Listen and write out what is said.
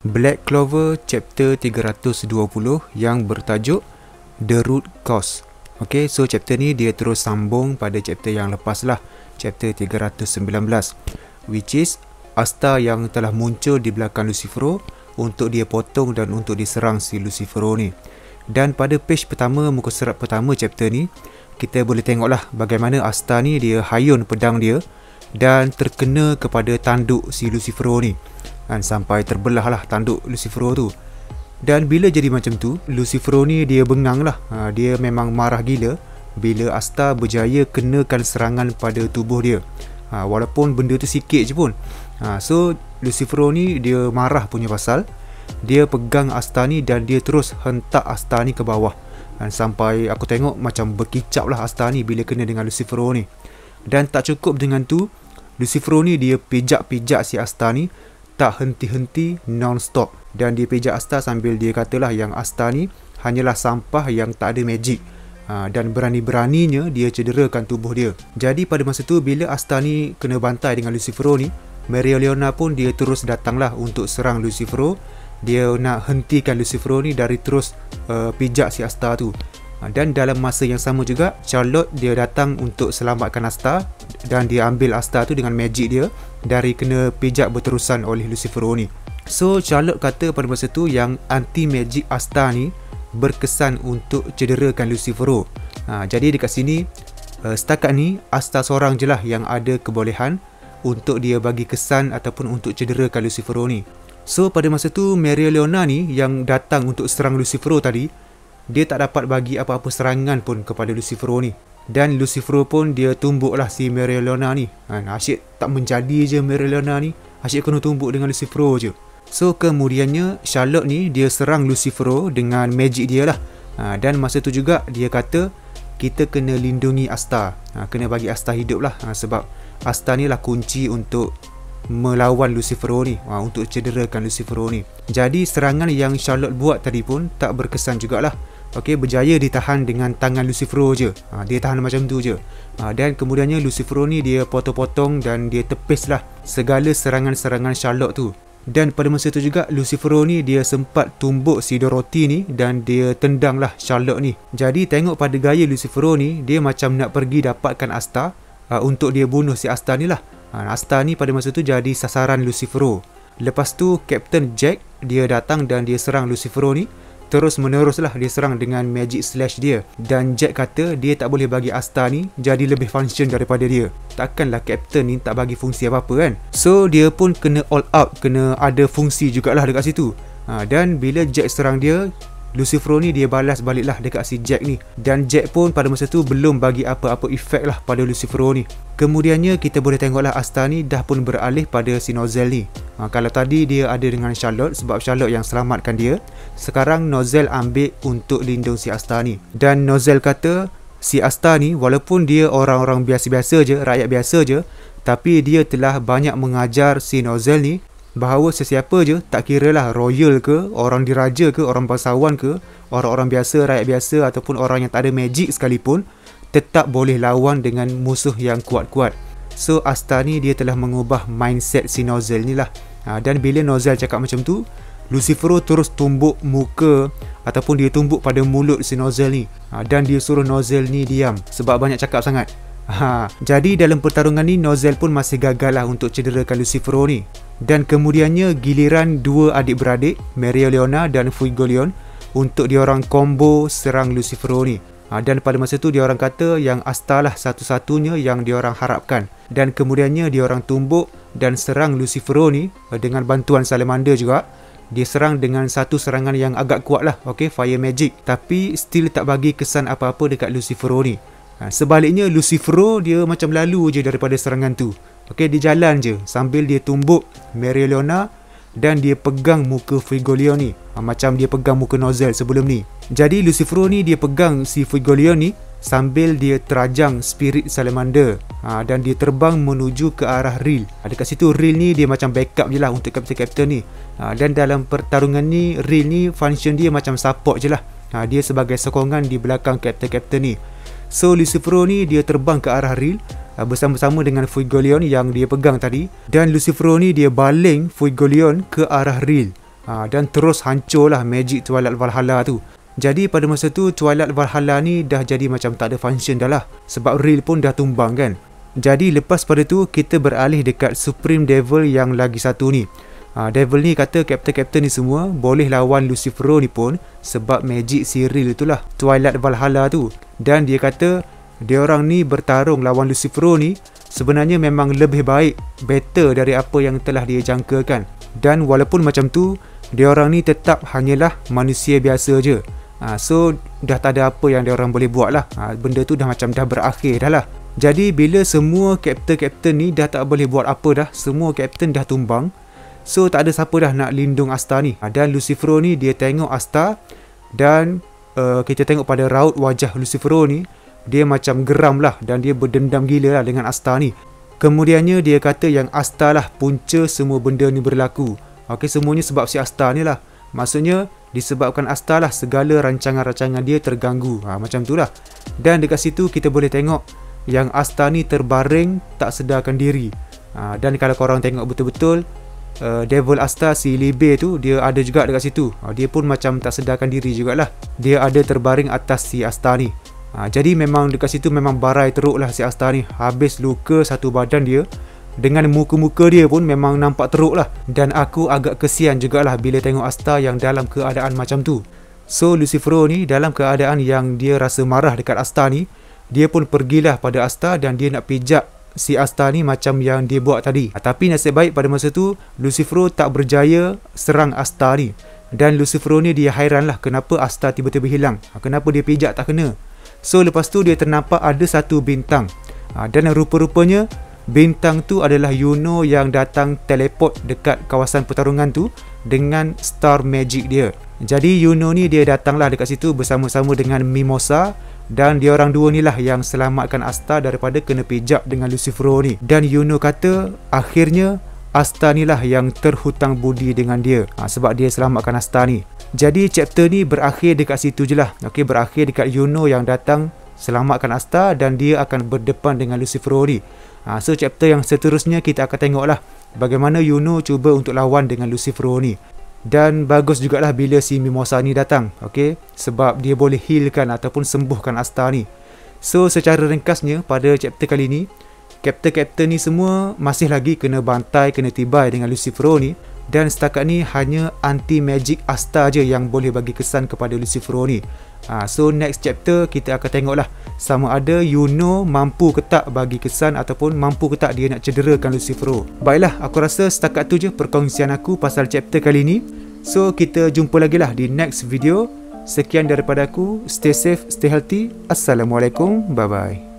Black Clover chapter 320 yang bertajuk The Root Cause. Okay, so chapter ni dia terus sambung pada chapter yang lepas lah, chapter 319, which is Asta yang telah muncul di belakang Lucifero untuk dia potong dan untuk diserang si Lucifero ni. Dan pada page pertama, muka surat pertama chapter ni, kita boleh tengoklah bagaimana Asta ni dia hayun pedang dia dan terkena kepada tanduk si Lucifero ni, dan sampai terbelah lah tanduk Lucifero tu. Dan bila jadi macam tu, Lucifero ni dia bengang lah. Dia memang marah gila bila Asta berjaya kenakan serangan pada tubuh dia, walaupun benda tu sikit je pun. So Lucifero ni dia marah punya pasal dia pegang Asta ni dan dia terus hentak Asta ni ke bawah, dan sampai aku tengok macam berkicap lah Asta ni bila kena dengan Lucifero ni. Dan tak cukup dengan tu, Lucifero ni dia pijak-pijak si Asta ni tak henti-henti, non-stop. Dan dia pijak Asta sambil dia katalah yang Asta ni hanyalah sampah yang tak ada magic. Dan berani-beraninya dia cederakan tubuh dia. Jadi pada masa tu bila Asta ni kena bantai dengan Lucifero ni, Mereoleona pun dia terus datanglah untuk serang Lucifero. Dia nak hentikan Lucifero ni dari terus pijak si Asta tu. Dan dalam masa yang sama juga, Charlotte dia datang untuk selamatkan Asta, dan dia ambil Asta tu dengan magic dia dari kena pijak berterusan oleh Lucifero ni. So Charlotte kata pada masa tu yang anti-magic Asta ni berkesan untuk cederakan Lucifero. Jadi dekat sini setakat ni Asta seorang je lah yang ada kebolehan untuk dia bagi kesan ataupun untuk cederakan Lucifero ni. So pada masa tu Mereoleona ni yang datang untuk serang Lucifero tadi, dia tak dapat bagi apa-apa serangan pun kepada Lucifero ni. Dan Lucifero pun dia tumbuk lah si Mereoleona ni. Asyik tak menjadi je Mereoleona ni, asyik kena tumbuk dengan Lucifero je. So kemudiannya Charlotte ni dia serang Lucifero dengan magic dia lah. Dan masa tu juga dia kata kita kena lindungi Asta, kena bagi Asta hidup lah, sebab Asta ni lah kunci untuk melawan Lucifero ni, untuk cederakan Lucifero ni. Jadi serangan yang Charlotte buat tadi pun tak berkesan jugalah. Okey, berjaya ditahan dengan tangan Lucifero je. Dia tahan macam tu je. Dan kemudiannya Lucifero ni dia potong-potong dan dia tepislah segala serangan-serangan Charlotte tu. Dan pada masa tu juga Lucifero ni dia sempat tumbuk si Dorothy ni dan dia tendanglah Charlotte ni. Jadi tengok pada gaya Lucifero ni, dia macam nak pergi dapatkan Asta untuk dia bunuh si Asta ni lah. Asta ni pada masa tu jadi sasaran Lucifero. Lepas tu Captain Jack dia datang dan dia serang Lucifero ni. Terus meneruslah dia serang dengan magic slash dia. Dan Jack kata dia tak boleh bagi Asta ni jadi lebih function daripada dia. Takkanlah Captain ni tak bagi fungsi apa-apa kan. So dia pun kena all out, kena ada fungsi jugalah dekat situ. Dan bila Jack serang dia, Lucifero ni dia balas baliklah dekat si Jack ni. Dan Jack pun pada masa tu belum bagi apa-apa efek lah pada Lucifero ni. Kemudiannya kita boleh tengoklah Asta ni dah pun beralih pada si Nozel ni. Kalau tadi dia ada dengan Charlotte sebab Charlotte yang selamatkan dia, sekarang Nozel ambil untuk lindung si Asta ni. Dan Nozel kata si Asta ni walaupun dia orang-orang biasa-biasa je, rakyat biasa je, tapi dia telah banyak mengajar si Nozel ni bahawa sesiapa je, tak kira lah royal ke, orang diraja ke, orang bangsawan ke, orang-orang biasa, rakyat biasa ataupun orang yang tak ada magic sekalipun, tetap boleh lawan dengan musuh yang kuat-kuat. So Asta ni dia telah mengubah mindset si Nozel ni lah. Dan bila Nozel cakap macam tu, Lucifero terus tumbuk muka ataupun dia tumbuk pada mulut si Nozel ni. Dan dia suruh Nozel ni diam sebab banyak cakap sangat. Jadi dalam pertarungan ni Nozel pun masih gagal lah untuk cederakan Lucifero ni. Dan kemudiannya giliran dua adik-beradik, Mereoleona dan Fuegoleon, untuk diorang combo serang Lucifero ni. Dan pada masa tu diorang kata yang Asta lah satu-satunya yang diorang harapkan. Dan kemudiannya diorang tumbuk dan serang Lucifero ni dengan bantuan Salamander juga. Dia serang dengan satu serangan yang agak kuat lah, fire magic, tapi still tak bagi kesan apa-apa dekat Lucifero ni. Sebaliknya Lucifero dia macam lalu je daripada serangan tu. Dia jalan je sambil dia tumbuk Mereoleona dan dia pegang muka Fuegoleon ni, macam dia pegang muka Nozel sebelum ni. Jadi Lucifero ni dia pegang si Fuegoleon ni sambil dia terajang spirit Salamander, dan dia terbang menuju ke arah Ril. Dekat situ Ril ni dia macam backup je lah untuk Captain ni. Dan dalam pertarungan ni Ril ni function dia macam support je lah. Dia sebagai sokongan di belakang Captain ni. So Lucifero ni dia terbang ke arah Ril bersama-sama dengan Fuegoleon yang dia pegang tadi, dan Lucifero ni dia baling Fuegoleon ke arah Ril. Dan terus hancurlah magic Twilight Valhalla tu. Jadi pada masa tu Twilight Valhalla ni dah jadi macam tak ada function dah lah, sebab Real pun dah tumbang kan. Jadi lepas pada tu kita beralih dekat Supreme Devil yang lagi satu ni. Devil ni kata kapten-kapten ni semua boleh lawan Lucifero ni pun sebab magic si Real itulah, Twilight Valhalla tu. Dan dia kata dia orang ni bertarung lawan Lucifero ni sebenarnya memang lebih baik, better dari apa yang telah dia jangkakan. Dan walaupun macam tu, dia orang ni tetap hanyalah manusia biasa je. So dah tak ada apa yang dia orang boleh buat lah. Benda tu dah macam dah berakhir dah lah. Jadi bila semua kapten-kapten ni dah tak boleh buat apa dah, semua kapten dah tumbang, so tak ada siapa dah nak lindung Asta ni. Dan Lucifero ni dia tengok Asta, dan kita tengok pada raut wajah Lucifero ni, dia macam geram lah dan dia berdendam gila lah dengan Asta ni. Kemudiannya dia kata yang Asta lah punca semua benda ni berlaku. Semuanya sebab si Asta ni lah. Maksudnya disebabkan Asta lah segala rancangan-rancangan dia terganggu. Macam tu lah. Dan dekat situ kita boleh tengok yang Asta ni terbaring tak sedarkan diri. Dan kalau korang tengok betul-betul, Devil Asta si Libe tu dia ada juga dekat situ. Dia pun macam tak sedarkan diri jugalah. Dia ada terbaring atas si Asta ni. Jadi memang dekat situ memang barai teruk lah si Asta ni. Habis luka satu badan dia, dengan muka-muka dia pun memang nampak teruk lah. Dan aku agak kesian jugalah bila tengok Asta yang dalam keadaan macam tu. So Lucifero ni dalam keadaan yang dia rasa marah dekat Asta ni, dia pun pergilah pada Asta dan dia nak pijak si Asta ni macam yang dia buat tadi. Tapi nasib baik pada masa tu Lucifero tak berjaya serang Asta ni. Dan Lucifero ni dia hairan lah kenapa Asta tiba-tiba hilang, kenapa dia pijak tak kena. So lepas tu dia ternampak ada satu bintang, dan rupa-rupanya bintang tu adalah Yuno yang datang teleport dekat kawasan pertarungan tu dengan star magic dia. Jadi Yuno ni dia datanglah dekat situ bersama-sama dengan Mimosa, dan dia orang dua ni lah yang selamatkan Asta daripada kena pijak dengan Lucifero ni. Dan Yuno kata akhirnya Asta ni lah yang terhutang budi dengan dia, sebab dia selamatkan Asta ni. Jadi chapter ni berakhir dekat situ je lah. Berakhir dekat Yuno yang datang selamatkan Asta dan dia akan berdepan dengan Lucifero ni. So chapter yang seterusnya kita akan tengok lah bagaimana Yuno cuba untuk lawan dengan Lucifero ni. Dan bagus jugalah bila si Mimosa ni datang, sebab dia boleh healkan ataupun sembuhkan Asta ni. So secara ringkasnya pada chapter kali ni, kapten-kapten ni semua masih lagi kena bantai, kena tibai dengan Lucifero ni. Dan setakat ni hanya anti-magic Asta je yang boleh bagi kesan kepada Lucifero ni. So next chapter kita akan tengoklah sama ada Yuno mampu ke tak bagi kesan ataupun mampu ke tak dia nak cederakan Lucifero. Baiklah, aku rasa setakat tu je perkongsian aku pasal chapter kali ni. So kita jumpa lagi lah di next video. Sekian daripada aku. Stay safe, stay healthy. Assalamualaikum, bye bye.